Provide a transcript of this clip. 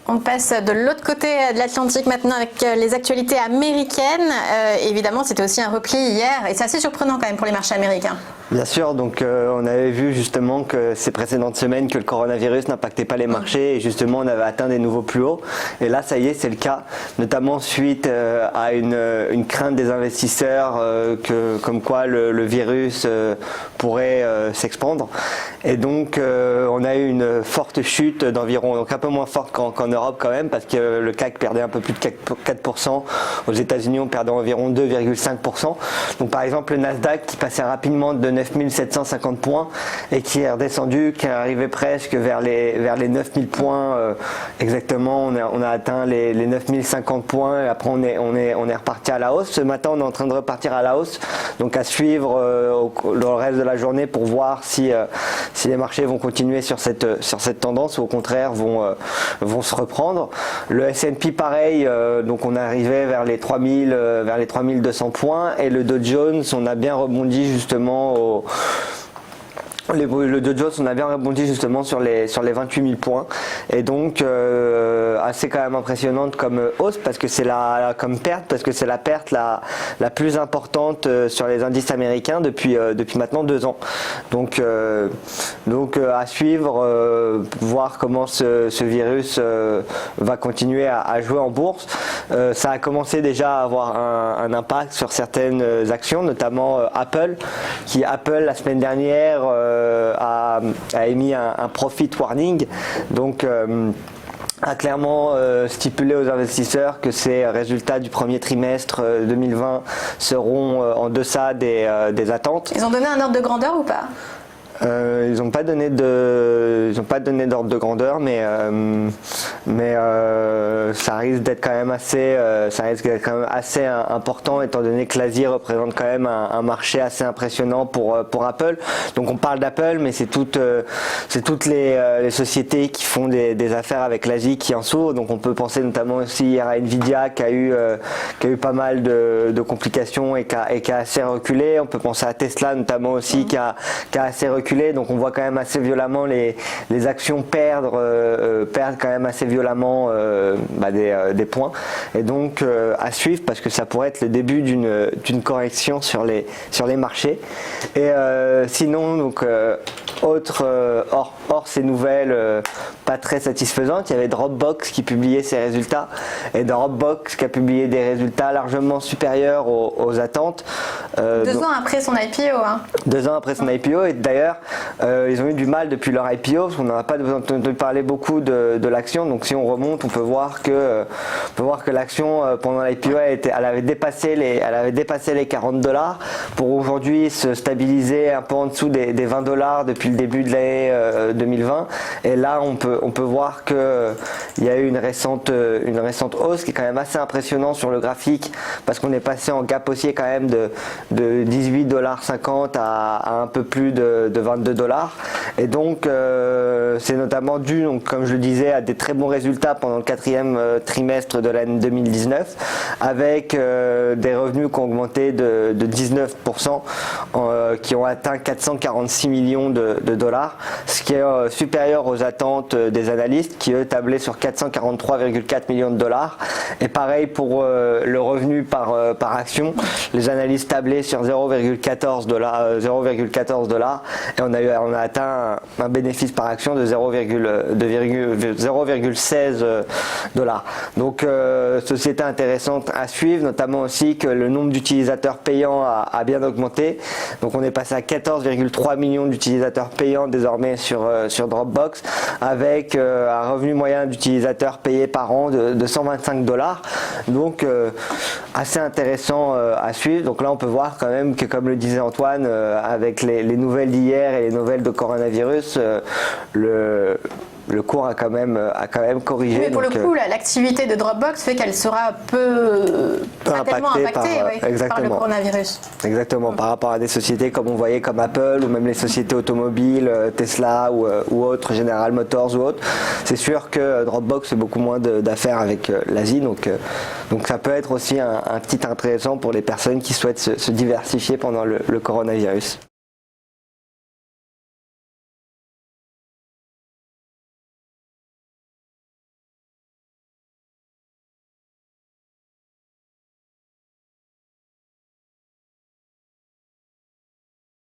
On passe de l'autre côté de l'Atlantique maintenant avec les actualités américaines. Évidemment, c'était aussi un repli hier et c'est assez surprenant quand même pour les marchés américains. Bien sûr, donc on avait vu justement que ces précédentes semaines que le coronavirus n'impactait pas les marchés et justement on avait atteint des nouveaux plus hauts. Et là, ça y est, c'est le cas, notamment suite à une crainte des investisseurs comme quoi le virus pourrait s'expandre. Et donc on a eu une forte chute d'environ, donc un peu moins forte qu'en Europe quand même, parce que le CAC perdait un peu plus de 4%. Aux États-Unis, on perdait environ 2,5%. Donc par exemple, le Nasdaq qui passait rapidement de 9750 points et qui est redescendu, qui est arrivé presque vers les 9000 points exactement. On a atteint les 9050 points et après on est reparti à la hausse. Ce matin, on est en train de repartir à la hausse, donc à suivre le reste de la journée pour voir si les marchés vont continuer sur cette tendance ou au contraire vont se reprendre. Le S&P pareil, donc on est arrivé vers les 3200 points et le Dow Jones, on a bien rebondi justement le Dow Jones, on a bien rebondi justement sur les 28 000 points et donc assez quand même impressionnante comme hausse parce que c'est la perte la plus importante sur les indices américains depuis maintenant 2 ans. Donc à suivre, voir comment ce virus va continuer à jouer en bourse. Ça a commencé déjà à avoir un impact sur certaines actions, notamment Apple la semaine dernière a émis un profit warning, donc a clairement stipulé aux investisseurs que ces résultats du premier trimestre 2020 seront en deçà des attentes. Ils ont donné un ordre de grandeur ou pas ? Ils n'ont pas donné d'ordre de grandeur, mais ça risque d'être quand même assez important étant donné que l'Asie représente quand même un marché assez impressionnant pour Apple. Donc on parle d'Apple, mais c'est toutes les sociétés qui font des affaires avec l'Asie qui en souffrent. Donc on peut penser notamment aussi hier à Nvidia qui a eu pas mal de complications et qui a assez reculé. On peut penser à Tesla notamment aussi qui a assez reculé. Donc on voit quand même assez violemment les actions perdre quand même assez violemment des points et donc à suivre parce que ça pourrait être le début d'une correction sur les marchés. Et sinon donc hors ces nouvelles pas très satisfaisantes, il y avait Dropbox qui publiait ses résultats et Dropbox qui a publié des résultats largement supérieurs aux attentes. 2 ans après son IPO. 2 ans après son IPO et d'ailleurs ils ont eu du mal depuis leur IPO parce qu'on n'en a pas entendu parler beaucoup de l'action. Donc si on remonte, on peut voir que l'action pendant l'IPO elle avait dépassé les $40 pour aujourd'hui se stabiliser un peu en dessous des $20 depuis le début de l'année 2020. Et là on peut voir que il y a eu une récente hausse qui est quand même assez impressionnante sur le graphique parce qu'on est passé en gap haussier quand même de $18,50 à un peu plus de $22. Et donc c'est notamment dû, donc, comme je le disais, à des très bons résultats pendant le 4e trimestre de l'année 2019 avec des revenus qui ont augmenté de 19%, qui ont atteint 446 millions de dollars, ce qui est supérieur aux attentes des analystes qui eux tablaient sur 443,4 millions de dollars. Et pareil pour le revenu par action, les analystes tablaient sur 0,14 dollars et on a atteint un bénéfice par action de 0,16 dollars. Donc société intéressante à suivre, notamment aussi que le nombre d'utilisateurs payants a bien augmenté. Donc on est passé à 14,3 millions d'utilisateurs payants désormais sur Dropbox avec un revenu moyen d'utilisateurs payés par an de 125 dollars. Donc assez intéressant à suivre. Donc là on peut voir quand même que, comme le disait Antoine, avec les nouvelles d'hier et les nouvelles de coronavirus, le cours a quand même corrigé. Mais pour le coup, l'activité de Dropbox fait qu'elle sera pas tellement impactée par le coronavirus. Exactement, par rapport à des sociétés comme on voyait comme Apple ou même les sociétés automobiles, Tesla ou autres, General Motors ou autres. C'est sûr que Dropbox fait beaucoup moins d'affaires avec l'Asie, donc ça peut être aussi un titre intéressant pour les personnes qui souhaitent se diversifier pendant le coronavirus.